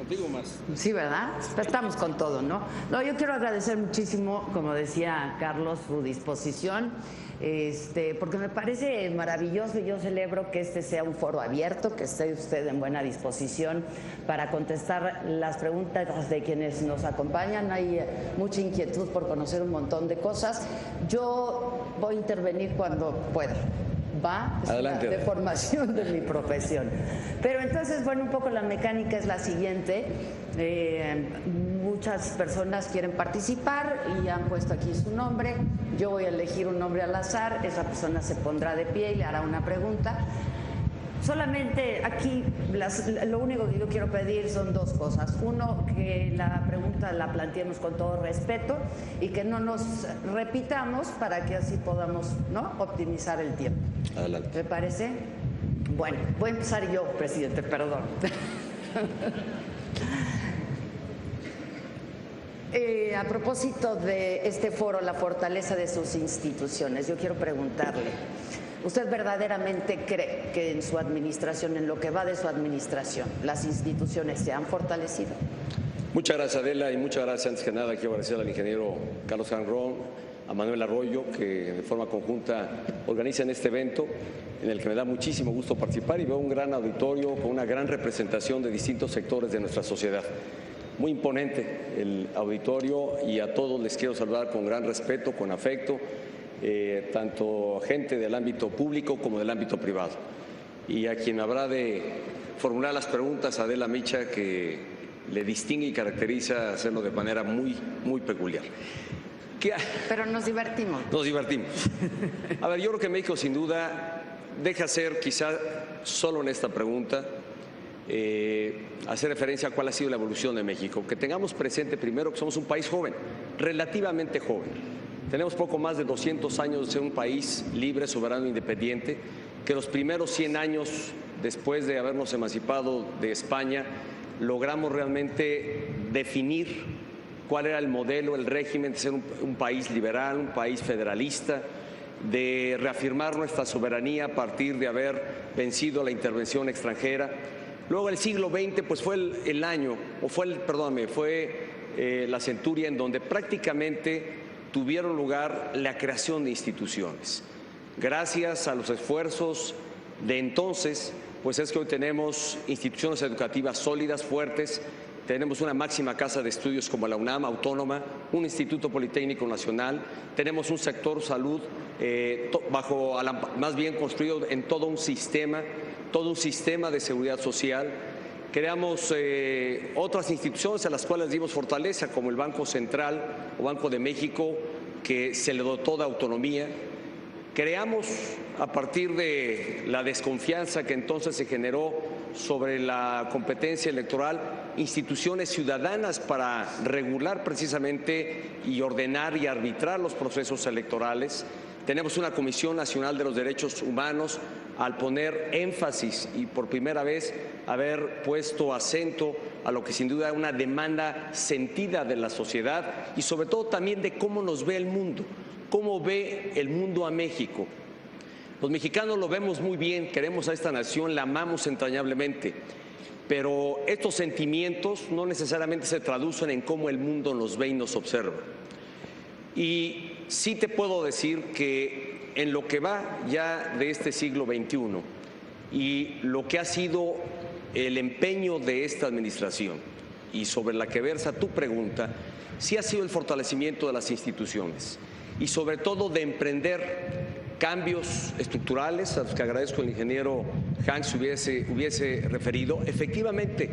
Digo más. Sí, ¿verdad? Estamos con todo, ¿no? No, yo quiero agradecer muchísimo, como decía Carlos, su disposición, porque me parece maravilloso y yo celebro que este sea un foro abierto, que esté usted en buena disposición para contestar las preguntas de quienes nos acompañan. Hay mucha inquietud por conocer un montón de cosas. Yo voy a intervenir cuando pueda. Va, es adelante, una deformación de mi profesión. Pero entonces, bueno, un poco la mecánica es la siguiente. Muchas personas quieren participar y han puesto aquí su nombre. Yo voy a elegir un nombre al azar, esa persona se pondrá de pie y le hará una pregunta. Solamente aquí lo único que yo quiero pedir son dos cosas. Uno, que la pregunta la planteemos con todo respeto y que no nos repitamos para que así podamos, ¿no?, optimizar el tiempo. Adelante. ¿Te parece? Bueno, voy a empezar yo, presidente, perdón. A propósito de este foro, la fortaleza de sus instituciones, yo quiero preguntarle, ¿usted verdaderamente cree que en su administración, en lo que va de su administración, las instituciones se han fortalecido? Muchas gracias, Adela, y muchas gracias. Antes que nada, quiero agradecer al ingeniero Carlos Janrón, a Manuel Arroyo, que de forma conjunta organizan este evento, en el que me da muchísimo gusto participar y veo un gran auditorio con una gran representación de distintos sectores de nuestra sociedad. Muy imponente el auditorio y a todos les quiero saludar con gran respeto, con afecto, tanto gente del ámbito público como del ámbito privado. Y a quien habrá de formular las preguntas, Adela Micha, que le distingue y caracteriza hacerlo de manera muy peculiar. Pero nos divertimos. Nos divertimos. A ver, yo creo que México sin duda deja ser, quizá solo en esta pregunta, hacer referencia a cuál ha sido la evolución de México. Que tengamos presente primero que somos un país joven, relativamente joven. Tenemos poco más de 200 años de ser un país libre, soberano e independiente, que los primeros 100 años después de habernos emancipado de España, logramos realmente definir cuál era el modelo, el régimen de ser un país liberal, un país federalista, de reafirmar nuestra soberanía a partir de haber vencido la intervención extranjera. Luego el siglo XX pues fue el año, o fue la centuria en donde prácticamente tuvieron lugar la creación de instituciones. Gracias a los esfuerzos de entonces, pues es que hoy tenemos instituciones educativas sólidas, fuertes. Tenemos una máxima casa de estudios como la UNAM, autónoma, un Instituto Politécnico Nacional, tenemos un sector salud más bien construido en todo un sistema de seguridad social. Creamos otras instituciones a las cuales dimos fortaleza, como el Banco Central o Banco de México, que se le dotó de autonomía. Creamos, a partir de la desconfianza que entonces se generó sobre la competencia electoral, instituciones ciudadanas para regular precisamente y ordenar y arbitrar los procesos electorales. Tenemos una Comisión Nacional de los Derechos Humanos, al poner énfasis y por primera vez haber puesto acento a lo que sin duda es una demanda sentida de la sociedad y sobre todo también de cómo nos ve el mundo, cómo ve el mundo a México. Los mexicanos lo vemos muy bien, queremos a esta nación, la amamos entrañablemente, pero estos sentimientos no necesariamente se traducen en cómo el mundo nos ve y nos observa. Y sí te puedo decir que en lo que va ya de este siglo XXI y lo que ha sido el empeño de esta administración y sobre la que versa tu pregunta, sí ha sido el fortalecimiento de las instituciones y sobre todo de emprender cambios estructurales a los que agradezco al ingeniero Hanks hubiese referido. Efectivamente,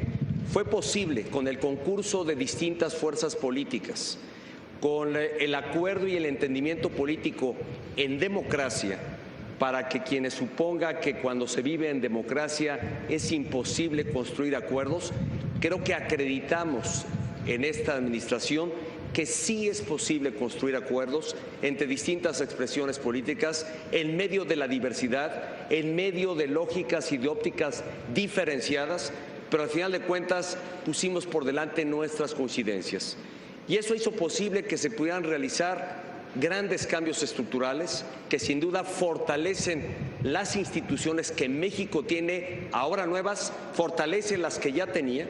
fue posible con el concurso de distintas fuerzas políticas, con el acuerdo y el entendimiento político en democracia, para que quienes suponga que cuando se vive en democracia es imposible construir acuerdos, creo que acreditamos en esta administración que sí es posible construir acuerdos entre distintas expresiones políticas en medio de la diversidad, en medio de lógicas y de ópticas diferenciadas, pero al final de cuentas pusimos por delante nuestras coincidencias. Y eso hizo posible que se pudieran realizar grandes cambios estructurales que sin duda fortalecen las instituciones que México tiene ahora nuevas, fortalecen las que ya tenía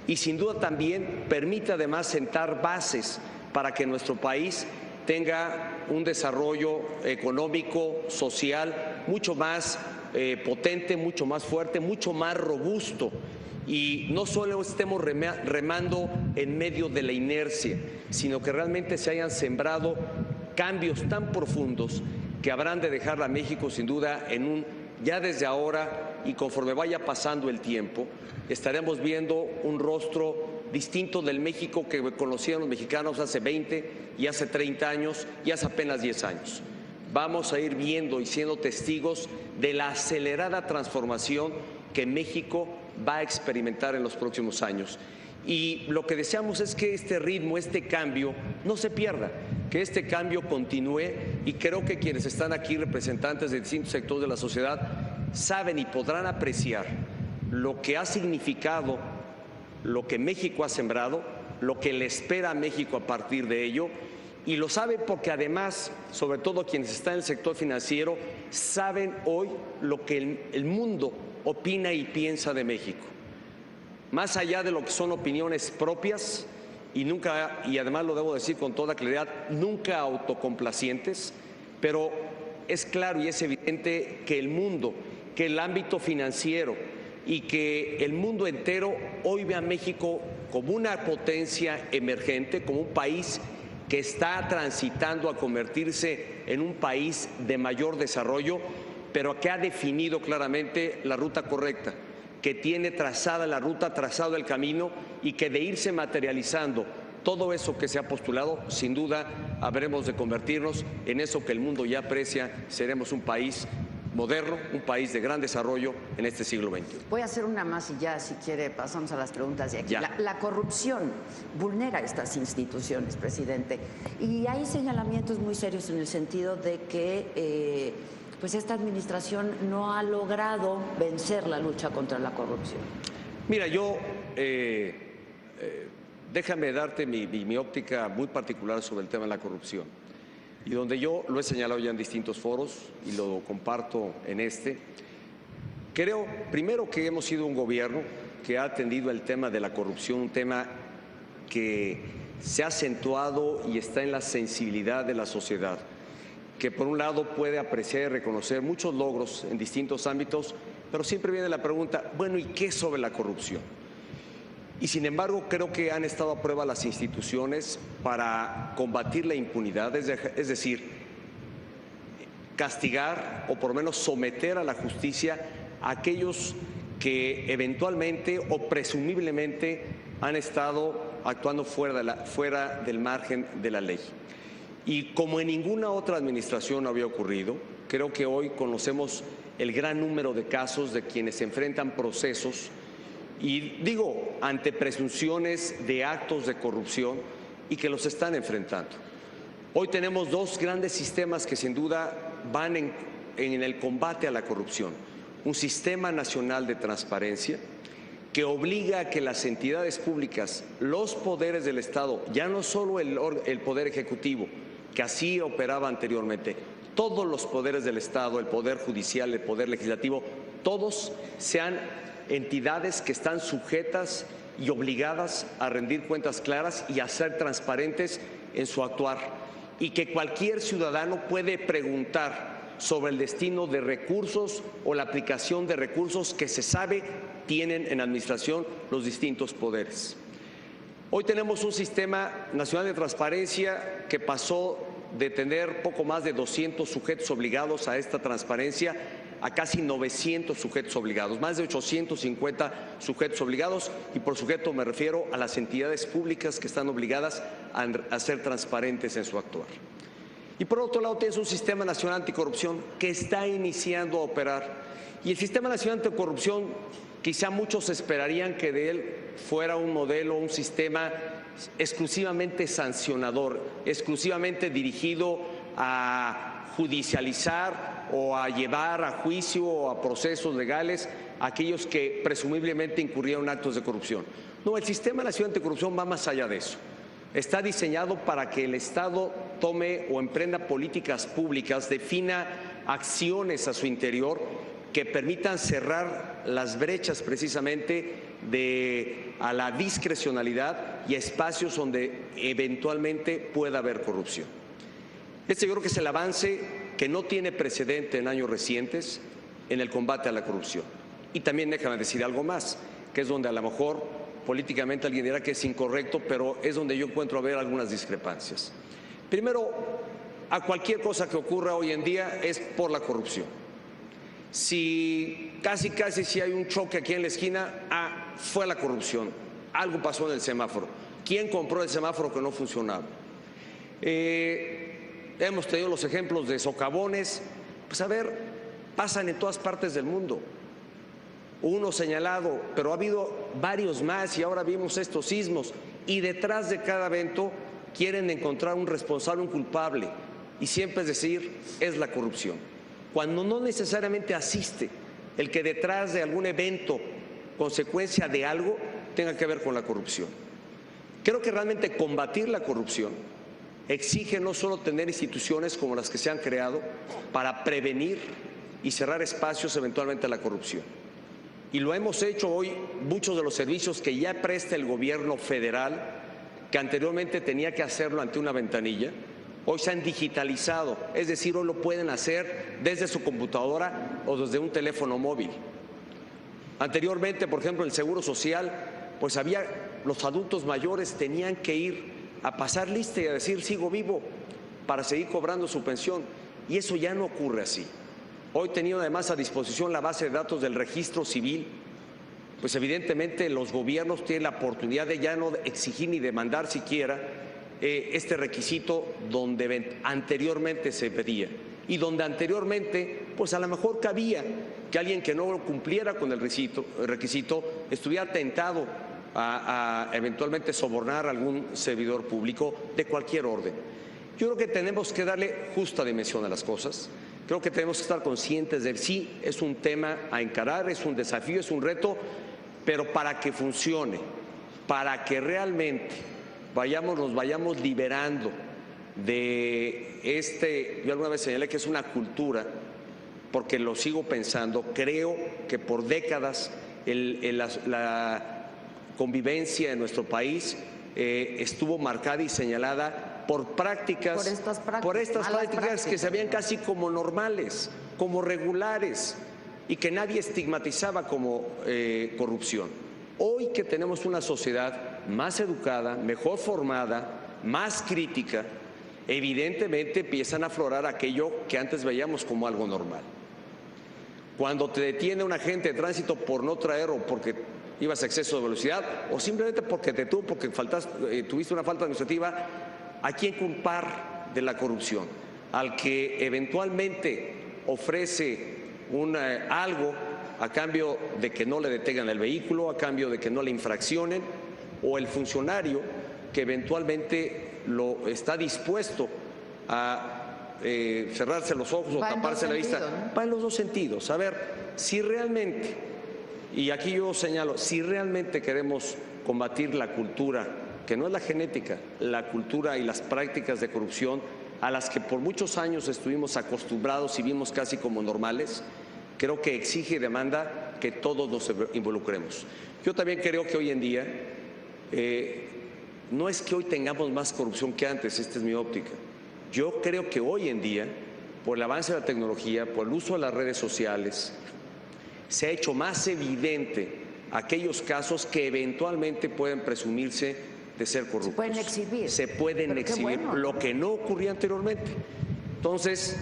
y sin duda también permite además sentar bases para que nuestro país tenga un desarrollo económico, social, mucho más potente, mucho más fuerte, mucho más robusto. Y no solo estemos remando en medio de la inercia, sino que realmente se hayan sembrado cambios tan profundos que habrán de dejar a México sin duda ya desde ahora y conforme vaya pasando el tiempo, estaremos viendo un rostro distinto del México que conocían los mexicanos hace 20 y hace 30 años y hace apenas 10 años. Vamos a ir viendo y siendo testigos de la acelerada transformación que México va a experimentar en los próximos años. Y lo que deseamos es que este ritmo, este cambio, no se pierda, que este cambio continúe, y creo que quienes están aquí, representantes de distintos sectores de la sociedad, saben y podrán apreciar lo que ha significado, lo que México ha sembrado, lo que le espera a México a partir de ello, y lo saben porque además, sobre todo quienes están en el sector financiero, saben hoy lo que el mundo opina y piensa de México. Más allá de lo que son opiniones propias y además lo debo decir con toda claridad, nunca autocomplacientes, pero es claro y es evidente que el mundo, que el ámbito financiero y que el mundo entero hoy ve a México como una potencia emergente, como un país que está transitando a convertirse en un país de mayor desarrollo, pero que ha definido claramente la ruta correcta, que tiene trazada la ruta, trazado el camino, y que de irse materializando todo eso que se ha postulado, sin duda habremos de convertirnos en eso que el mundo ya aprecia. Seremos un país moderno, un país de gran desarrollo en este siglo XXI. Voy a hacer una más y ya, si quiere, pasamos a las preguntas de aquí. La corrupción vulnera estas instituciones, presidente, y hay señalamientos muy serios en el sentido de que pues esta administración no ha logrado vencer la lucha contra la corrupción. Mira, yo déjame darte mi óptica muy particular sobre el tema de la corrupción, y donde yo lo he señalado ya en distintos foros y lo comparto en este. Creo, primero, que hemos sido un gobierno que ha atendido el tema de la corrupción, un tema que se ha acentuado y está en la sensibilidad de la sociedad, que por un lado puede apreciar y reconocer muchos logros en distintos ámbitos, pero siempre viene la pregunta, bueno, ¿y qué sobre la corrupción? Y sin embargo, creo que han estado a prueba las instituciones para combatir la impunidad, es decir, castigar o por lo menos someter a la justicia a aquellos que eventualmente o presumiblemente han estado actuando fuera del margen de la ley. Y como en ninguna otra administración había ocurrido, creo que hoy conocemos el gran número de casos de quienes se enfrentan procesos, y digo, ante presunciones de actos de corrupción, y que los están enfrentando. Hoy tenemos dos grandes sistemas que sin duda van en el combate a la corrupción. Un sistema nacional de transparencia que obliga a que las entidades públicas, los poderes del Estado, ya no solo el Poder Ejecutivo, que así operaba anteriormente, todos los poderes del Estado, el Poder Judicial, el Poder Legislativo, todos sean entidades que están sujetas y obligadas a rendir cuentas claras y a ser transparentes en su actuar, y que cualquier ciudadano puede preguntar sobre el destino de recursos o la aplicación de recursos que se sabe tienen en administración los distintos poderes. Hoy tenemos un sistema nacional de transparencia que pasó de tener poco más de 200 sujetos obligados a esta transparencia a casi 900 sujetos obligados, más de 850 sujetos obligados, y por sujeto me refiero a las entidades públicas que están obligadas a ser transparentes en su actuar. Y por otro lado tienes un sistema nacional anticorrupción que está iniciando a operar, y el sistema nacional anticorrupción, quizá muchos esperarían que de él fuera un modelo, un sistema exclusivamente sancionador, exclusivamente dirigido a judicializar o a llevar a juicio o a procesos legales a aquellos que presumiblemente incurrieron en actos de corrupción. No, el Sistema Nacional Anticorrupción va más allá de eso. Está diseñado para que el Estado tome o emprenda políticas públicas, defina acciones a su interior que permitan cerrar las brechas precisamente de a la discrecionalidad y a espacios donde eventualmente pueda haber corrupción. Este yo creo que es el avance que no tiene precedente en años recientes en el combate a la corrupción. Y también déjame decir algo más, que es donde a lo mejor políticamente alguien dirá que es incorrecto, pero es donde yo encuentro a ver algunas discrepancias. Primero, a cualquier cosa que ocurra hoy en día es por la corrupción. Si casi si hay un choque aquí en la esquina, fue la corrupción, algo pasó en el semáforo. ¿Quién compró el semáforo que no funcionaba? Hemos tenido los ejemplos de socavones, pues a ver, pasan en todas partes del mundo. Uno señalado, pero ha habido varios más y ahora vimos estos sismos y detrás de cada evento quieren encontrar un responsable, un culpable y siempre es decir, es la corrupción. Cuando no necesariamente asiste el que detrás de algún evento, consecuencia de algo, tenga que ver con la corrupción. Creo que realmente combatir la corrupción exige no solo tener instituciones como las que se han creado para prevenir y cerrar espacios eventualmente a la corrupción. Y lo hemos hecho hoy, muchos de los servicios que ya presta el gobierno federal, que anteriormente tenía que hacerlo ante una ventanilla, hoy se han digitalizado, es decir, hoy lo pueden hacer desde su computadora o desde un teléfono móvil. Anteriormente, por ejemplo, el Seguro Social, pues los adultos mayores tenían que ir a pasar lista y a decir sigo vivo para seguir cobrando su pensión, y eso ya no ocurre así. Hoy teniendo además a disposición la base de datos del registro civil, pues evidentemente los gobiernos tienen la oportunidad de ya no exigir ni demandar siquiera este requisito donde anteriormente se pedía y donde anteriormente pues a lo mejor cabía que alguien que no cumpliera con el requisito estuviera tentado a eventualmente sobornar a algún servidor público de cualquier orden. Yo creo que tenemos que darle justa dimensión a las cosas. Creo que tenemos que estar conscientes de sí, es un tema a encarar, es un desafío, es un reto, pero para que funcione, para que realmente nos vayamos liberando de yo alguna vez señalé que es una cultura, porque lo sigo pensando, creo que por décadas la convivencia en nuestro país estuvo marcada y señalada por estas prácticas que se veían casi como normales, como regulares y que nadie estigmatizaba como corrupción. Hoy que tenemos una sociedad más educada, mejor formada, más crítica, evidentemente empiezan a aflorar aquello que antes veíamos como algo normal. Cuando te detiene un agente de tránsito por no traer o porque ibas a exceso de velocidad o simplemente porque te tuvo, porque tuviste una falta administrativa, ¿a quién culpar de la corrupción? Al que eventualmente ofrece algo a cambio de que no le detengan el vehículo, a cambio de que no le infraccionen, o el funcionario que eventualmente está dispuesto a cerrarse los ojos o taparse la vista. Va en los dos sentidos. A ver, si realmente, y aquí yo señalo, si realmente queremos combatir la cultura, que no es la genética, la cultura y las prácticas de corrupción a las que por muchos años estuvimos acostumbrados y vimos casi como normales, creo que exige y demanda que todos nos involucremos. Yo también creo que hoy en día no es que hoy tengamos más corrupción que antes, esta es mi óptica. Yo creo que hoy en día, por el avance de la tecnología, por el uso de las redes sociales, se ha hecho más evidente aquellos casos que eventualmente pueden presumirse de ser corruptos. Se pueden exhibir. Se pueden exhibir, bueno, lo que no ocurría anteriormente. Entonces,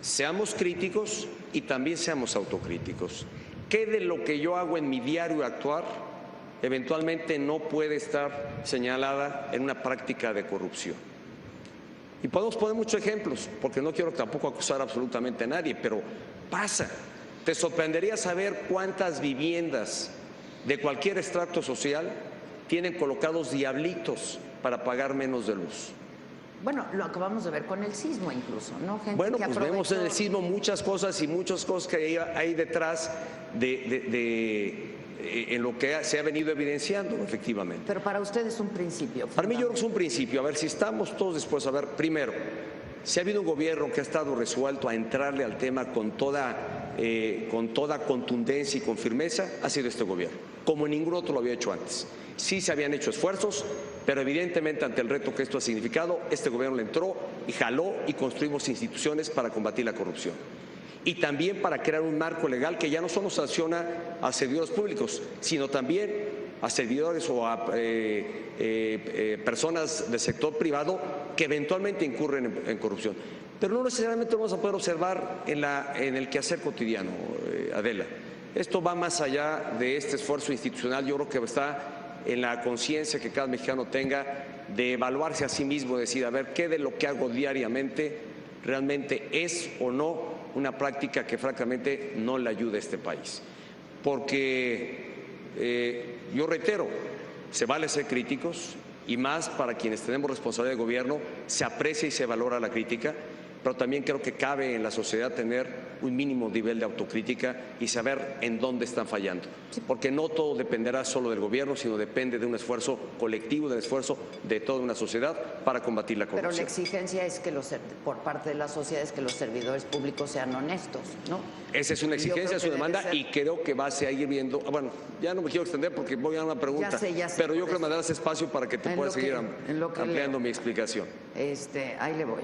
seamos críticos y también seamos autocríticos. ¿Qué de lo que yo hago en mi diario actuar eventualmente no puede estar señalada en una práctica de corrupción? Y podemos poner muchos ejemplos, porque no quiero tampoco acusar absolutamente a nadie, pero pasa. Te sorprendería saber cuántas viviendas de cualquier estrato social tienen colocados diablitos para pagar menos de luz. Bueno, lo acabamos de ver con el sismo incluso, ¿no? Gente bueno, que pues vemos en el sismo muchas cosas que hay detrás en lo que se ha venido evidenciando, efectivamente. Pero para usted es un principio. Para mí yo creo que es un principio. A ver, si estamos todos dispuestos a ver, primero, si ha habido un gobierno que ha estado resuelto a entrarle al tema con toda con toda contundencia y con firmeza ha sido este gobierno, como ningún otro lo había hecho antes. Sí se habían hecho esfuerzos, pero evidentemente ante el reto que esto ha significado, este gobierno le entró y jaló y construimos instituciones para combatir la corrupción. Y también para crear un marco legal que ya no solo sanciona a servidores públicos, sino también a servidores o a personas del sector privado que eventualmente incurren en corrupción. Pero no necesariamente lo vamos a poder observar en el quehacer cotidiano, Adela. Esto va más allá de este esfuerzo institucional. Yo creo que está en la conciencia que cada mexicano tenga de evaluarse a sí mismo, decir, a ver, ¿qué de lo que hago diariamente realmente es o no una práctica que francamente no le ayuda a este país? Porque yo reitero, se vale ser críticos y más para quienes tenemos responsabilidad de gobierno, se aprecia y se valora la crítica, pero también creo que cabe en la sociedad tener un mínimo nivel de autocrítica y saber en dónde están fallando. Porque no todo dependerá solo del gobierno, sino depende de un esfuerzo colectivo, del esfuerzo de toda una sociedad para combatir la corrupción. Pero la exigencia es que por parte de la sociedad es que los servidores públicos sean honestos, ¿no? Esa es una exigencia, es una demanda y creo que va a seguir viendo. Bueno, ya no me quiero extender porque voy a una pregunta, ya sé, pero yo creo que me darás espacio para que te puedas seguir ampliando mi explicación. Ahí le voy.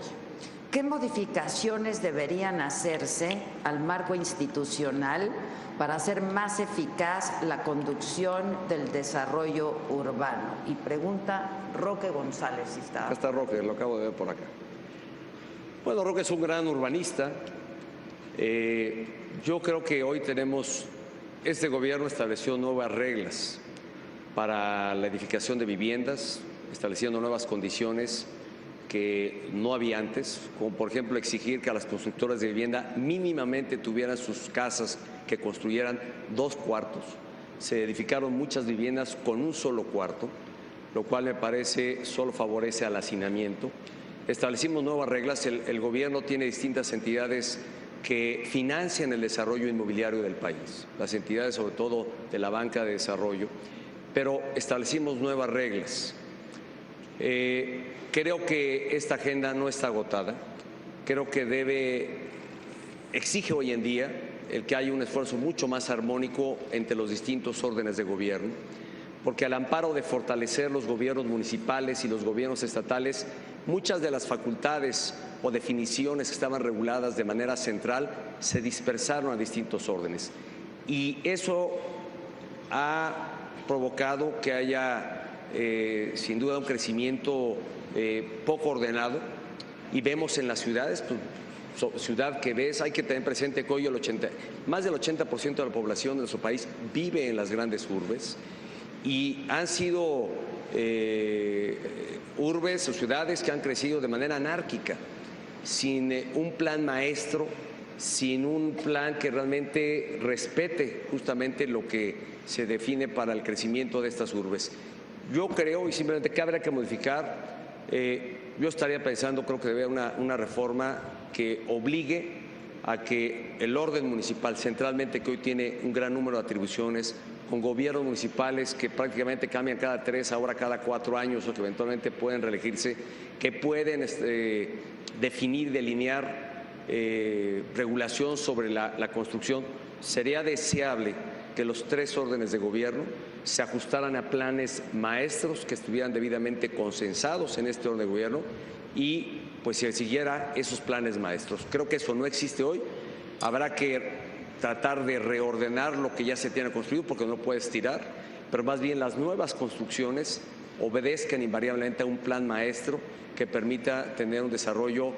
¿Qué modificaciones deberían hacerse al marco institucional para hacer más eficaz la conducción del desarrollo urbano? Y pregunta Roque González. Si está. Está Roque, lo acabo de ver por acá. Bueno, Roque es un gran urbanista. Yo creo que hoy este gobierno estableció nuevas reglas para la edificación de viviendas, estableciendo nuevas condiciones que no había antes, como por ejemplo exigir que a las constructoras de vivienda mínimamente tuvieran sus casas que construyeran 2 cuartos. Se edificaron muchas viviendas con un solo cuarto, lo cual me parece solo favorece al hacinamiento. Establecimos nuevas reglas, el gobierno tiene distintas entidades que financian el desarrollo inmobiliario del país, las entidades sobre todo de la banca de desarrollo, pero establecimos nuevas reglas. Creo que esta agenda no está agotada, creo que exige hoy en día el que haya un esfuerzo mucho más armónico entre los distintos órdenes de gobierno, porque al amparo de fortalecer los gobiernos municipales y los gobiernos estatales, muchas de las facultades o definiciones que estaban reguladas de manera central se dispersaron a distintos órdenes. Y eso ha provocado que haya sin duda un crecimiento poco ordenado, y vemos en las ciudades, ciudad que ves, hay que tener presente que hoy más del 80% de la población de nuestro país vive en las grandes urbes y han sido urbes o ciudades que han crecido de manera anárquica, sin un plan maestro, sin un plan que realmente respete justamente lo que se define para el crecimiento de estas urbes. Yo creo, y simplemente que habrá que modificar, yo estaría pensando, creo que debe haber una reforma que obligue a que el orden municipal, centralmente, que hoy tiene un gran número de atribuciones, con gobiernos municipales que prácticamente cambian cada 3, ahora cada 4 años, o que eventualmente pueden reelegirse, que pueden definir, delinear regulación sobre la construcción. Sería deseable que los 3 órdenes de gobierno se ajustaran a planes maestros que estuvieran debidamente consensados en este orden de gobierno y pues se siguiera esos planes maestros. Creo que eso no existe hoy. Habrá que tratar de reordenar lo que ya se tiene construido porque no puedes tirar, pero más bien las nuevas construcciones obedezcan invariablemente a un plan maestro que permita tener un desarrollo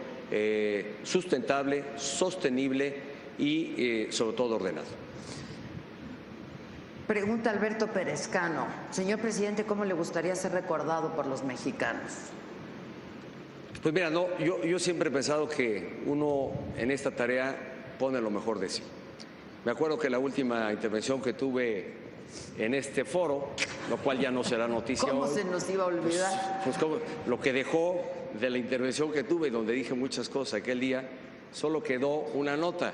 sustentable, sostenible y sobre todo ordenado. Pregunta Alberto Perezcano. Señor presidente, ¿cómo le gustaría ser recordado por los mexicanos? Pues mira, yo siempre he pensado que uno en esta tarea pone lo mejor de sí. Me acuerdo que la última intervención que tuve en este foro, lo cual ya no será noticia ¿Cómo hoy, se nos iba a olvidar? Pues lo que dejó de la intervención que tuve, donde dije muchas cosas aquel día, solo quedó una nota.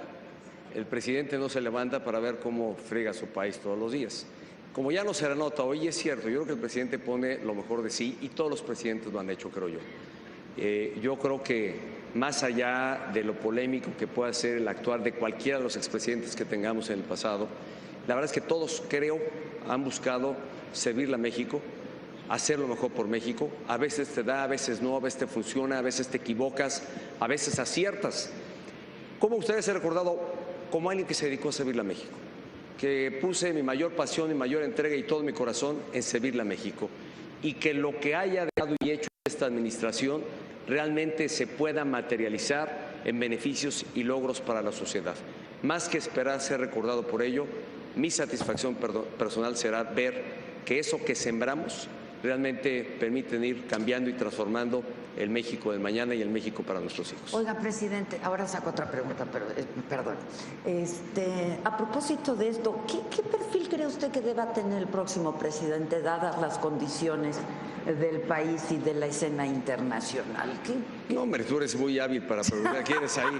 El presidente no se levanta para ver cómo friega su país todos los días. Como ya no será nota hoy, es cierto, yo creo que el presidente pone lo mejor de sí y todos los presidentes lo han hecho, creo yo. Yo creo que más allá de lo polémico que pueda ser el actuar de cualquiera de los expresidentes que tengamos en el pasado, la verdad es que todos, creo, han buscado servirle a México, hacer lo mejor por México. A veces te da, a veces no, a veces te funciona, a veces te equivocas, a veces aciertas. ¿Cómo ustedes han recordado como alguien que se dedicó a servirle a México? Que puse mi mayor pasión, mi mayor entrega y todo mi corazón en servirle a México. Y que lo que haya dado y hecho esta administración realmente se pueda materializar en beneficios y logros para la sociedad. Más que esperar ser recordado por ello, mi satisfacción personal será ver que eso que sembramos realmente permiten ir cambiando y transformando el México del mañana y el México para nuestros hijos. Oiga, presidente, ahora saco otra pregunta, pero perdón. A propósito de esto, ¿qué perfil cree usted que deba tener el próximo presidente, dadas las condiciones del país y de la escena internacional? No, hombre, tú eres muy hábil para preguntar. ¿Quieres ahí?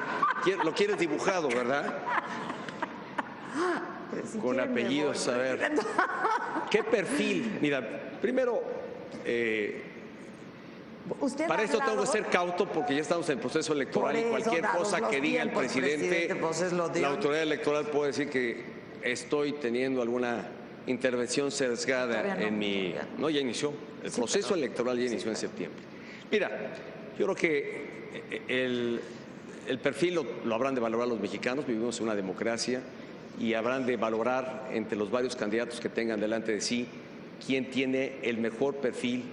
Lo quieres dibujado, ¿verdad? Si con apellidos, a ver. ¿Qué perfil? Mira, primero, para esto tengo que ser cauto porque ya estamos en el proceso electoral y cualquier cosa que diga el presidente, pues la autoridad electoral puede decir que estoy teniendo alguna intervención sesgada en mi... No, ya inició. El proceso electoral ya inició en septiembre. Mira, yo creo que el perfil lo habrán de valorar los mexicanos. Vivimos en una democracia y habrán de valorar entre los varios candidatos que tengan delante de sí quién tiene el mejor perfil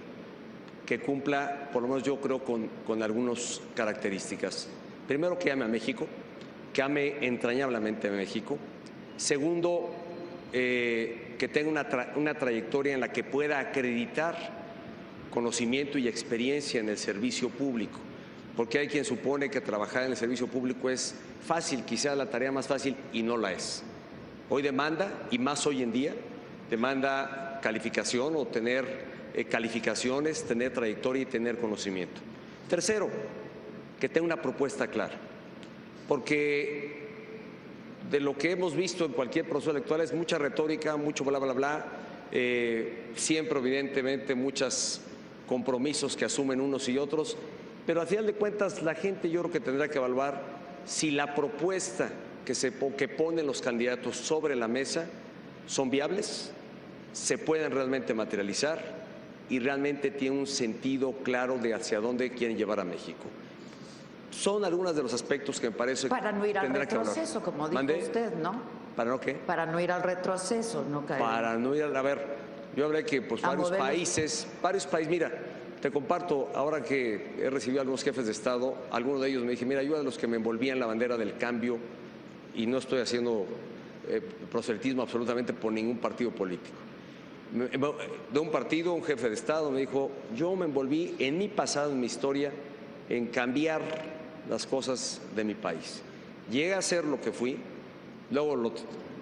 que cumpla, por lo menos yo creo, con algunas características. Primero, que ame a México, que ame entrañablemente a México. Segundo, que tenga una trayectoria en la que pueda acreditar conocimiento y experiencia en el servicio público, porque hay quien supone que trabajar en el servicio público es fácil, quizá la tarea más fácil, y no la es. Hoy demanda, y más hoy en día, demanda calificación o tener calificaciones, tener trayectoria y tener conocimiento. Tercero, que tenga una propuesta clara, porque de lo que hemos visto en cualquier proceso electoral es mucha retórica, mucho bla, bla, bla, siempre evidentemente muchos compromisos que asumen unos y otros, pero al final de cuentas la gente yo creo que tendrá que evaluar si la propuesta que ponen los candidatos sobre la mesa son viables, se pueden realmente materializar y realmente tienen un sentido claro de hacia dónde quieren llevar a México. Son algunos de los aspectos que me parece para no ir al retroceso, como dijo usted, ¿no? ¿Para no qué? Para no ir al retroceso, no caer. Para no ir a ver, yo hablé que pues varios países, mira, te comparto, ahora que he recibido a algunos jefes de Estado, algunos de ellos me dije, mira, yo de los que me envolvían la bandera del cambio y no estoy haciendo proselitismo absolutamente por ningún partido político. De un partido, un jefe de Estado me dijo, yo me envolví en mi pasado, en mi historia, en cambiar las cosas de mi país. Llegué a ser lo que fui, luego lo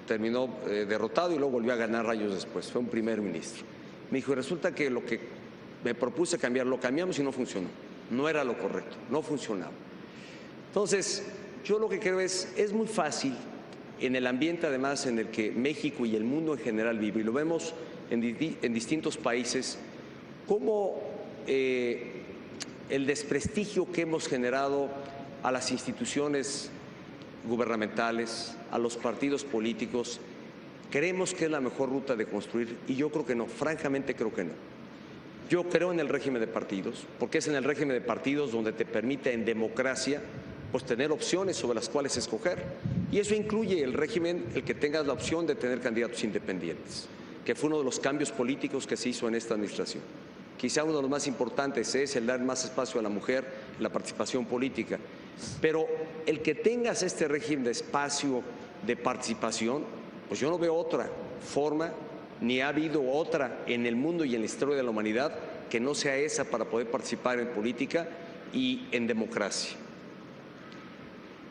terminó derrotado y luego volvió a ganar años después, fue un primer ministro. Me dijo, resulta que lo que me propuse cambiar, lo cambiamos y no funcionó, no era lo correcto, no funcionaba. Entonces, yo lo que creo es muy fácil en el ambiente además en el que México y el mundo en general vive, y lo vemos en distintos países, cómo el desprestigio que hemos generado a las instituciones gubernamentales, a los partidos políticos, creemos que es la mejor ruta de construir, y yo creo que no, francamente creo que no. Yo creo en el régimen de partidos, porque es en el régimen de partidos donde te permite en democracia pues tener opciones sobre las cuales escoger, y eso incluye el régimen, el que tengas la opción de tener candidatos independientes, que fue uno de los cambios políticos que se hizo en esta administración. Quizá uno de los más importantes es el dar más espacio a la mujer, la participación política, pero el que tengas este régimen de espacio de participación, pues yo no veo otra forma, ni ha habido otra en el mundo y en la historia de la humanidad que no sea esa para poder participar en política y en democracia.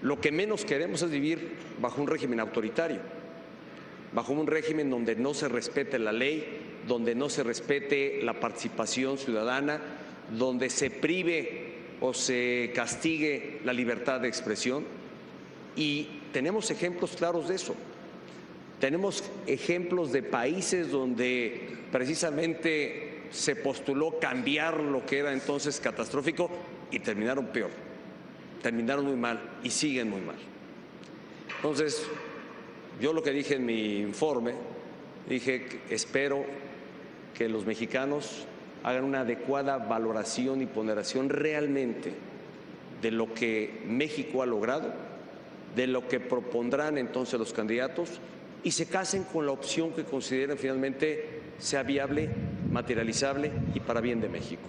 Lo que menos queremos es vivir bajo un régimen autoritario, bajo un régimen donde no se respete la ley, donde no se respete la participación ciudadana, donde se prive o se castigue la libertad de expresión. Y tenemos ejemplos claros de eso. Tenemos ejemplos de países donde precisamente se postuló cambiar lo que era entonces catastrófico y terminaron peor. terminaron muy mal y siguen muy mal. Entonces, yo lo que dije en mi informe, dije que espero que los mexicanos hagan una adecuada valoración y ponderación realmente de lo que México ha logrado, de lo que propondrán entonces los candidatos y se casen con la opción que consideren finalmente sea viable, materializable y para bien de México.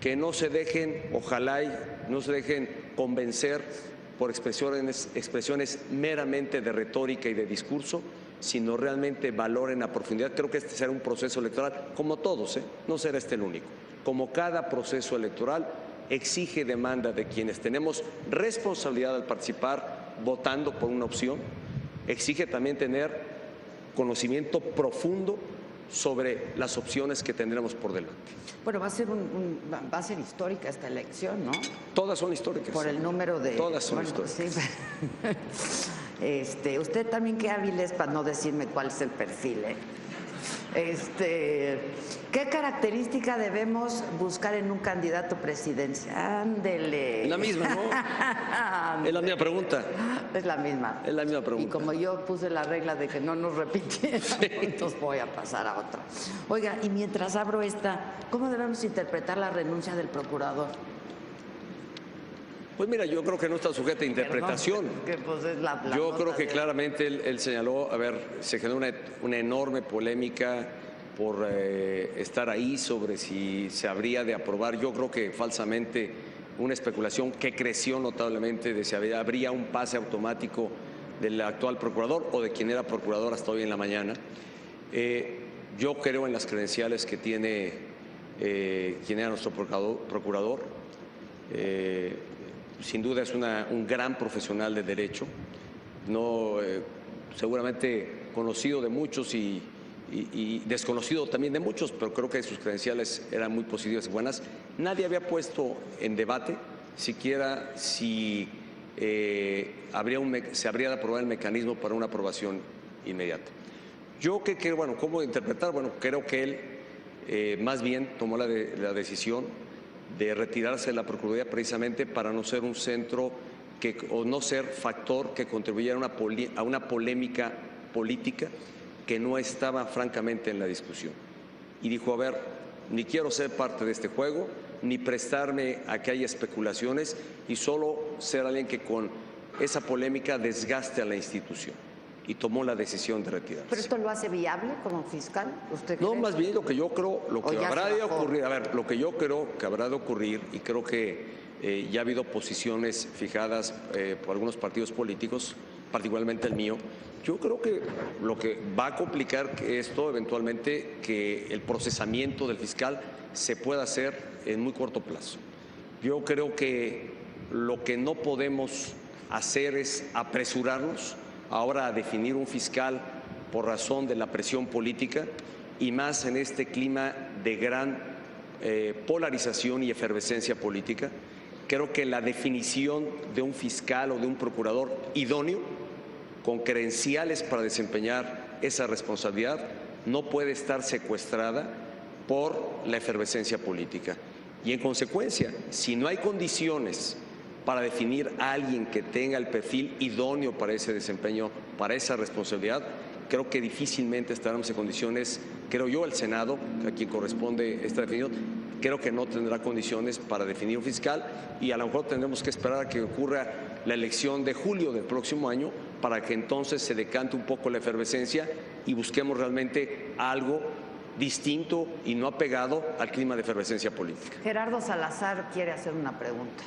Que no se dejen, ojalá no se dejen convencer por expresiones meramente de retórica y de discurso, sino realmente valoren a profundidad. Creo que este será un proceso electoral, como todos, no será este el único. Como cada proceso electoral exige demanda de quienes tenemos responsabilidad al participar votando por una opción, exige también tener conocimiento profundo sobre las opciones que tendremos por delante. Bueno, va a ser histórica esta elección, ¿no? Todas son históricas. Por el número de... Todas son históricas. Sí. Usted también qué hábil es para no decirme cuál es el perfil, ¿Qué característica debemos buscar en un candidato presidencial? Ándele. La misma, ¿no? Es la misma pregunta. Es la misma. Es la misma pregunta. Y como yo puse la regla de que no nos repitieran, entonces voy a pasar a otra. Oiga, y mientras abro esta, ¿cómo debemos interpretar la renuncia del procurador? Pues mira, yo creo que no está sujeta a interpretación. Perdón, pues es yo creo que claramente él señaló, se generó una enorme polémica por estar ahí sobre si se habría de aprobar. Yo creo que falsamente una especulación que creció notablemente de si habría un pase automático del actual procurador o de quien era procurador hasta hoy en la mañana. Yo creo en las credenciales que tiene quien era nuestro procurador. Sin duda es un gran profesional de derecho, seguramente conocido de muchos y desconocido también de muchos, pero creo que sus credenciales eran muy positivas y buenas. Nadie había puesto en debate siquiera si se habría de aprobar el mecanismo para una aprobación inmediata. Yo bueno, ¿cómo interpretar? Bueno, creo que él más bien tomó la decisión de retirarse de la Procuraduría precisamente para no ser un centro o no ser factor que contribuyera a una polémica política que no estaba francamente en la discusión. Y dijo, a ver, ni quiero ser parte de este juego, ni prestarme a que haya especulaciones y solo ser alguien que con esa polémica desgaste a la institución. Y tomó la decisión de retirarse. ¿Pero esto lo hace viable como fiscal? ¿Usted no, cree? Más bien lo que yo creo, lo que habrá de ocurrir, lo que yo creo que habrá de ocurrir, y creo que ya ha habido posiciones fijadas por algunos partidos políticos, particularmente el mío. Yo creo que lo que va a complicar esto eventualmente, que el procesamiento del fiscal se pueda hacer en muy corto plazo. Yo creo que lo que no podemos hacer es apresurarnos ahora a definir un fiscal por razón de la presión política y más en este clima de gran polarización y efervescencia política. Creo que la definición de un fiscal o de un procurador idóneo, con credenciales para desempeñar esa responsabilidad, no puede estar secuestrada por la efervescencia política. Y en consecuencia, si no hay condiciones para definir a alguien que tenga el perfil idóneo para ese desempeño, para esa responsabilidad, creo que difícilmente estaremos en condiciones, creo yo, el Senado, a quien corresponde esta definición, creo que no tendrá condiciones para definir un fiscal y a lo mejor tendremos que esperar a que ocurra la elección de julio del próximo año para que entonces se decante un poco la efervescencia y busquemos realmente algo distinto y no apegado al clima de efervescencia política. Gerardo Salazar quiere hacer una pregunta.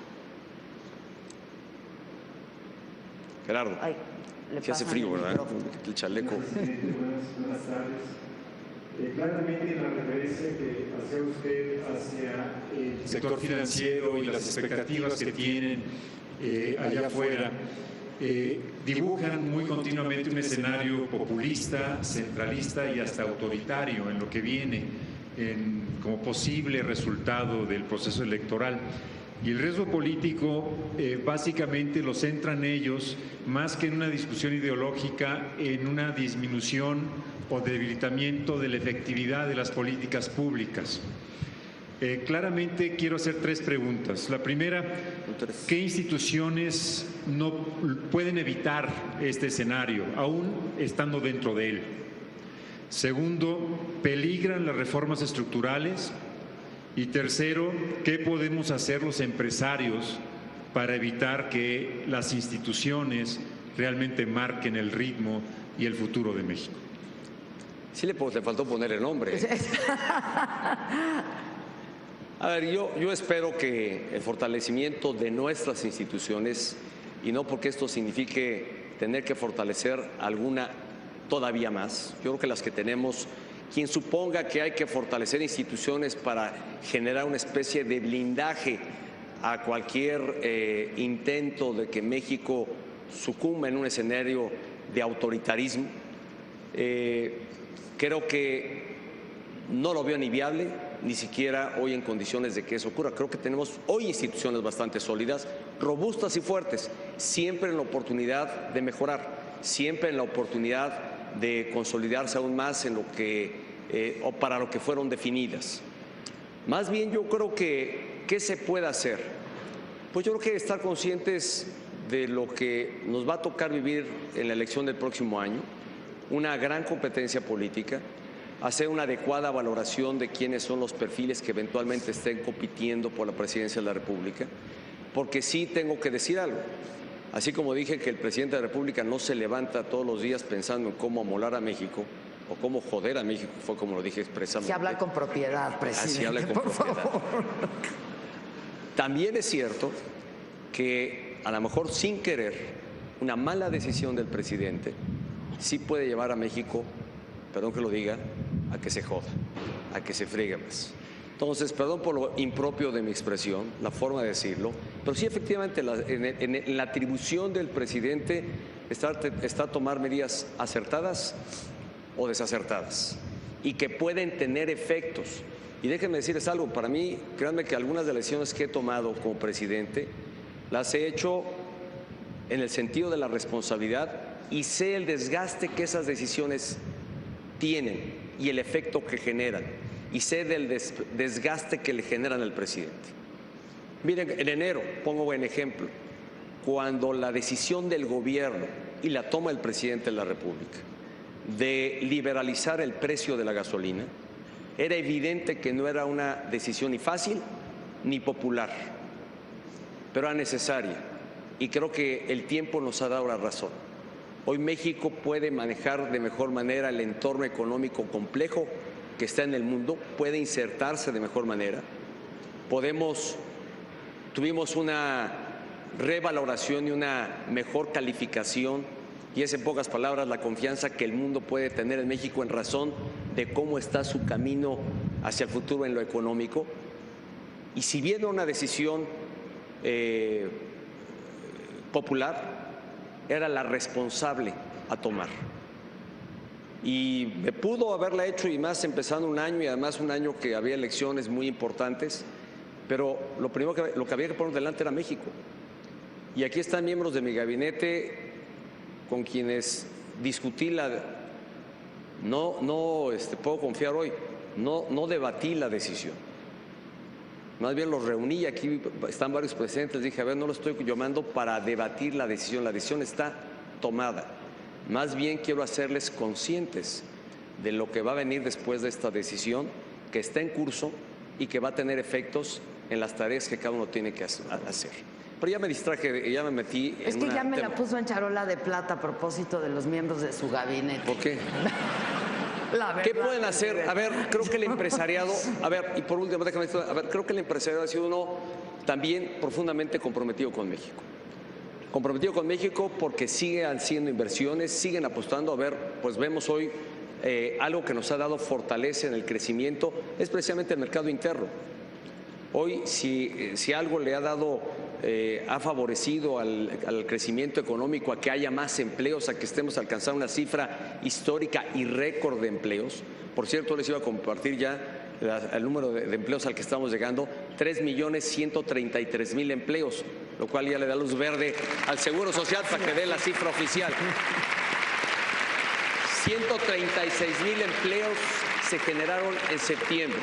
Gerardo, se hace frío, ¿verdad? El chaleco. Buenas tardes. Claramente la referencia que hacía usted hacia el sector financiero y las expectativas que tienen allá afuera dibujan muy continuamente un escenario populista, centralista y hasta autoritario en lo que viene como posible resultado del proceso electoral. Y el riesgo político básicamente lo centran ellos, más que en una discusión ideológica, en una disminución o debilitamiento de la efectividad de las políticas públicas. Claramente quiero hacer 3 preguntas. La primera, ¿qué instituciones no pueden evitar este escenario, aún estando dentro de él? Segundo, ¿peligran las reformas estructurales? Y tercero, ¿qué podemos hacer los empresarios para evitar que las instituciones realmente marquen el ritmo y el futuro de México? Sí, le faltó poner el nombre. A ver, yo espero que el fortalecimiento de nuestras instituciones, y no porque esto signifique tener que fortalecer alguna todavía más, yo creo que las que tenemos, quien suponga que hay que fortalecer instituciones para generar una especie de blindaje a cualquier intento de que México sucumba en un escenario de autoritarismo, creo que no lo veo ni viable, ni siquiera hoy en condiciones de que eso ocurra. Creo que tenemos hoy instituciones bastante sólidas, robustas y fuertes, siempre en la oportunidad de mejorar, siempre en la oportunidad de consolidarse aún más en lo que o para lo que fueron definidas. Más bien yo creo que ¿qué se puede hacer? Pues yo creo que estar conscientes de lo que nos va a tocar vivir en la elección del próximo año, una gran competencia política, hacer una adecuada valoración de quiénes son los perfiles que eventualmente estén compitiendo por la presidencia de la República, porque sí tengo que decir algo. Así como dije que el presidente de la República no se levanta todos los días pensando en cómo amolar a México o cómo joder a México, fue como lo dije expresamente. Se habla con propiedad, presidente. Así habla con propiedad. Favor. También es cierto que a lo mejor sin querer una mala decisión del presidente sí puede llevar a México, perdón que lo diga, a que se joda, a que se friegue más. Entonces, perdón por lo impropio de mi expresión, la forma de decirlo, pero sí efectivamente en la atribución del presidente está tomar medidas acertadas o desacertadas y que pueden tener efectos. Y déjenme decirles algo, para mí, créanme que algunas de las decisiones que he tomado como presidente las he hecho en el sentido de la responsabilidad y sé el desgaste que esas decisiones tienen y el efecto que generan, y sé del desgaste que le generan al presidente. Miren, en enero, pongo buen ejemplo, cuando la decisión del gobierno y la toma del presidente de la República de liberalizar el precio de la gasolina, era evidente que no era una decisión ni fácil ni popular, pero era necesaria, y creo que el tiempo nos ha dado la razón. Hoy México puede manejar de mejor manera el entorno económico complejo que está en el mundo, puede insertarse de mejor manera. Tuvimos una revaloración y una mejor calificación, y es en pocas palabras la confianza que el mundo puede tener en México en razón de cómo está su camino hacia el futuro en lo económico. Y si bien una decisión popular, era la responsable a tomar. Y me pudo haberla hecho, y más empezando un año, y además un año que había elecciones muy importantes, pero lo que había que poner delante era México. Y aquí están miembros de mi gabinete con quienes discutí puedo confiar hoy, no debatí la decisión. Más bien los reuní, aquí están varios presidentes, dije, a ver, no lo estoy llamando para debatir la decisión está tomada. Más bien quiero hacerles conscientes de lo que va a venir después de esta decisión, que está en curso y que va a tener efectos en las tareas que cada uno tiene que hacer. Pero ya me distraje, ya me metí en Es que ya me la puso en charola de plata a propósito de los miembros de su gabinete. ¿Por qué? ¿Qué pueden hacer? A ver, creo que el empresariado, y por último, déjame decir, creo que el empresariado ha sido uno también profundamente comprometido con México. Comprometido con México porque siguen haciendo inversiones, siguen apostando. A ver, pues vemos hoy algo que nos ha dado fortaleza en el crecimiento, es precisamente el mercado interno. Hoy, si algo le ha dado, ha favorecido al crecimiento económico, a que haya más empleos, a que estemos alcanzando una cifra histórica y récord de empleos. Por cierto, les iba a compartir ya el número de empleos al que estamos llegando, 3.133.000 empleos, lo cual ya le da luz verde al Seguro Social para que dé la cifra oficial. 136.000 empleos se generaron en septiembre.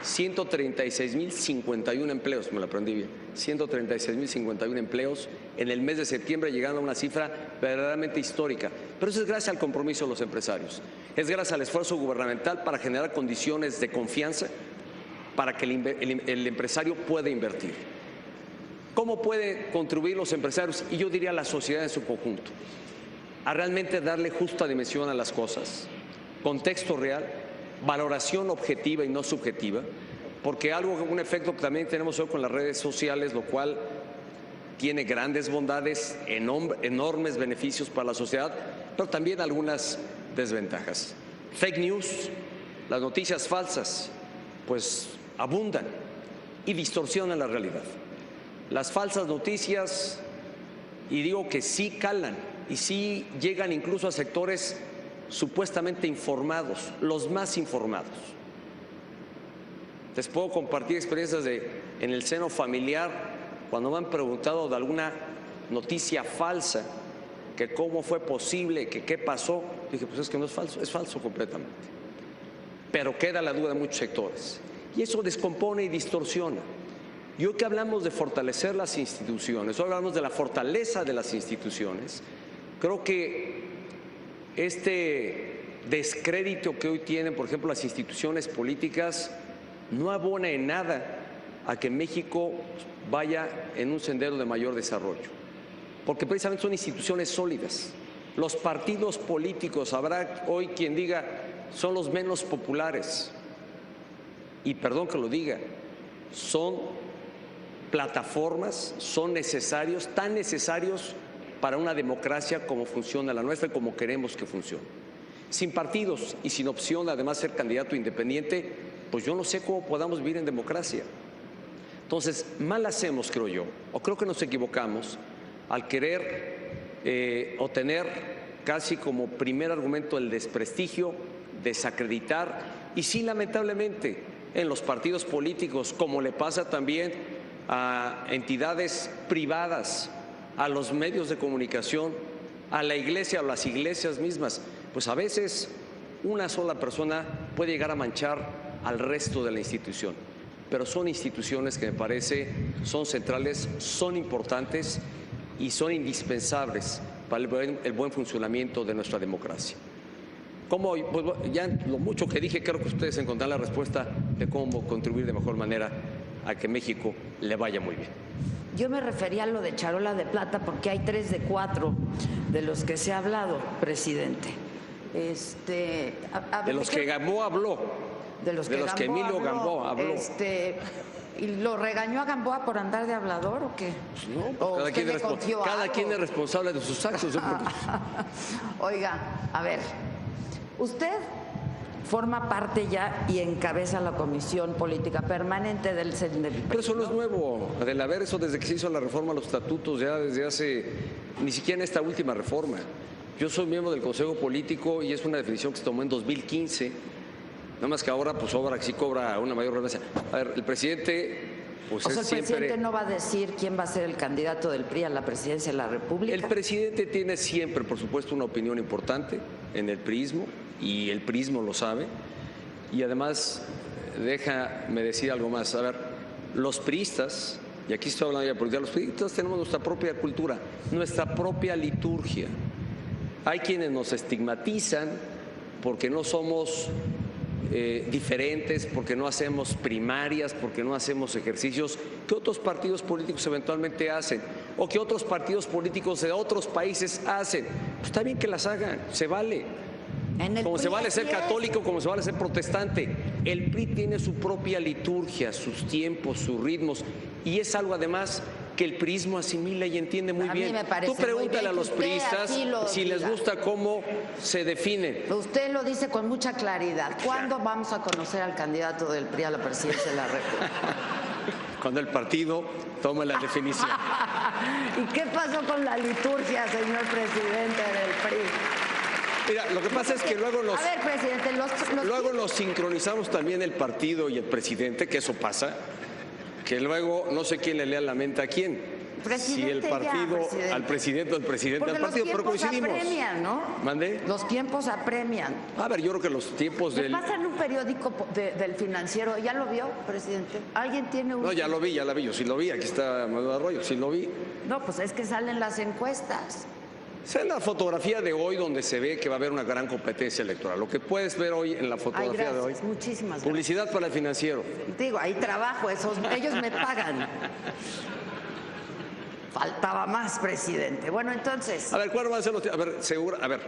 136,051 empleos, me lo aprendí bien, 136,051 empleos en el mes de septiembre, llegando a una cifra verdaderamente histórica. Pero eso es gracias al compromiso de los empresarios, es gracias al esfuerzo gubernamental para generar condiciones de confianza para que el empresario pueda invertir. ¿Cómo pueden contribuir los empresarios? Y yo diría la sociedad en su conjunto, a realmente darle justa dimensión a las cosas, contexto real, valoración objetiva y no subjetiva, porque un efecto que también tenemos hoy con las redes sociales, lo cual tiene grandes bondades, enormes beneficios para la sociedad, pero también algunas desventajas. Fake news, las noticias falsas, pues abundan y distorsionan la realidad. Las falsas noticias, y digo que sí calan y sí llegan incluso a sectores supuestamente informados, los más informados. Les puedo compartir experiencias en el seno familiar, cuando me han preguntado de alguna noticia falsa, que cómo fue posible, que qué pasó. Dije, pues es que no es falso completamente. Pero queda la duda en muchos sectores. Y eso descompone y distorsiona. Y hoy que hablamos de fortalecer las instituciones, hoy hablamos de la fortaleza de las instituciones, creo que este descrédito que hoy tienen, por ejemplo, las instituciones políticas, no abona en nada a que México vaya en un sendero de mayor desarrollo, porque precisamente son instituciones sólidas. Los partidos políticos, habrá hoy quien diga, son los menos populares, y perdón que lo diga, son plataformas, son necesarios, tan necesarios para una democracia como funciona la nuestra y como queremos que funcione. Sin partidos y sin opción, además, ser candidato independiente, pues yo no sé cómo podamos vivir en democracia. Entonces, mal hacemos, creo yo, o creo que nos equivocamos al querer o tener casi como primer argumento el desprestigio, desacreditar, y sí, lamentablemente, en los partidos políticos, como le pasa también a entidades privadas, a los medios de comunicación, a la iglesia o las iglesias mismas, pues a veces una sola persona puede llegar a manchar al resto de la institución. Pero son instituciones que me parece son centrales, son importantes y son indispensables para el buen funcionamiento de nuestra democracia. Como pues ya lo mucho que dije, creo que ustedes encontrarán la respuesta de cómo contribuir de mejor manera a que México le vaya muy bien. Yo me refería a lo de charola de plata porque hay 3 de 4 de los que se ha hablado, presidente. De los que Gamboa habló. De los que Emilio Gamboa habló. ¿Y lo regañó a Gamboa por andar de hablador o qué? No, pues cada quien es responsable de sus actos. Oiga, a ver, usted forma parte ya y encabeza la Comisión Política Permanente del CENDEPI. Pero eso no es nuevo, Adela, a ver, eso desde que se hizo la reforma a los estatutos, ya desde hace, ni siquiera en esta última reforma. Yo soy miembro del Consejo Político y es una definición que se tomó en 2015, nada más que ahora pues sí cobra una mayor relevancia. A ver, el presidente... Pues o sea, el presidente no va a decir quién va a ser el candidato del PRI a la presidencia de la República. El presidente tiene siempre, por supuesto, una opinión importante en el priismo, y el priismo lo sabe. Y además, déjame decir algo más. A ver, los priistas, y aquí estoy hablando ya de política, los priistas tenemos nuestra propia cultura, nuestra propia liturgia. Hay quienes nos estigmatizan porque no somos diferentes, porque no hacemos primarias, porque no hacemos ejercicios que otros partidos políticos eventualmente hacen, o que otros partidos políticos de otros países hacen. Pues está bien que las hagan, se vale. Como se vale ser católico, como se vale ser protestante. El PRI tiene su propia liturgia, sus tiempos, sus ritmos, y es algo además que el priismo asimila y entiende muy bien. Tú pregúntale a los priistas si les gusta cómo se definen. Usted lo dice con mucha claridad. ¿Cuándo vamos a conocer al candidato del PRI a la presidencia de la República? Cuando el partido tome la definición. ¿Y qué pasó con la liturgia, señor presidente del PRI? Mira, lo que pasa es que luego A ver, presidente, luego nos sincronizamos también el partido y el presidente, que eso pasa, que luego no sé quién le lea la mente a quién. Presidente, si el partido, presidente. al presidente o al presidente Porque del partido, los pero tiempos coincidimos. apremian, ¿no? ¿Mandé? Los tiempos apremian. A ver, yo creo que los tiempos Me del... pasa en un periódico del Financiero. ¿Ya lo vio, presidente? ¿Alguien tiene un...? No, ya lo vi, yo sí lo vi. Aquí está Manuel Arroyo, sí lo vi. No, pues es que salen las encuestas. Esa es la fotografía de hoy donde se ve que va a haber una gran competencia electoral. Lo que puedes ver hoy en la Ay, fotografía de hoy. gracias, muchísimas gracias. Publicidad para el Financiero. Digo, ahí trabajo, ellos me pagan. Faltaba más, presidente. Bueno, entonces... A ver, ¿cuál va a ser los... A ver, seguro, a ver.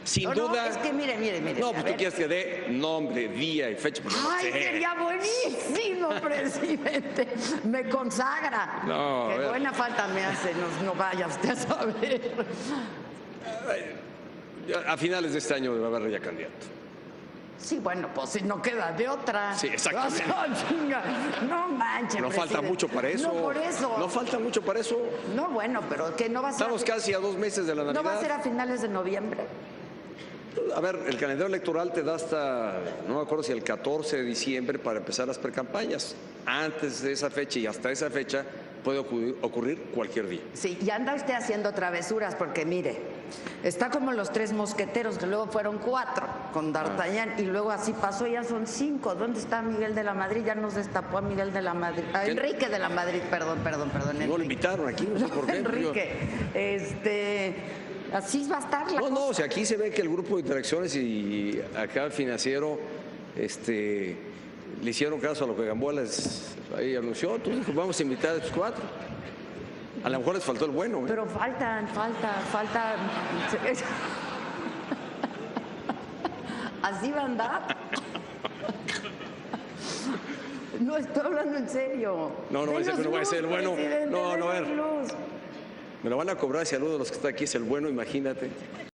Sin No, duda... es que mire. No, a pues ver. tú quieres que dé nombre, día y fecha. Pues no Ay, sé. sería buenísimo, presidente. Me consagra. No, a Qué ver. buena falta me hace, no vaya usted a saber. A finales de este año va a haber ya candidato. Sí, bueno, pues si no queda de otra. Sí, exactamente. O sea, chinga, no manches, No falta presidente. mucho para eso. No, por eso. No falta mucho para eso. No, bueno, pero que no va a ser... Estamos casi a 2 meses de la Navidad. ¿No va a ser a finales de noviembre? A ver, el calendario electoral te da hasta, no me acuerdo si el 14 de diciembre para empezar las precampañas. Antes de esa fecha y hasta esa fecha puede ocurrir cualquier día. Sí, y anda usted haciendo travesuras porque mire, está como los 3 mosqueteros, que luego fueron 4 con D'Artagnan y luego así pasó, ya son 5. ¿Dónde está Miguel de la Madrid? Ya nos destapó a Miguel de la Madrid. A ¿Qué? Enrique de la Madrid, perdón. No lo Enrique. invitaron aquí, no sé por qué. Enrique, así va a estar la No, cosa. o sea, aquí se ve que el grupo de interacciones y acá el Financiero, le hicieron caso a lo que Gamboa les ahí anunció. Entonces dijo, vamos a invitar a estos 4. A lo mejor les faltó el bueno. Pero falta. Así va a andar. No estoy hablando en serio. No, va a ser que no va a ser el bueno. Presidente, No, a ver. denos luz. Me lo van a cobrar si saludo a los que están aquí, es el bueno, imagínate.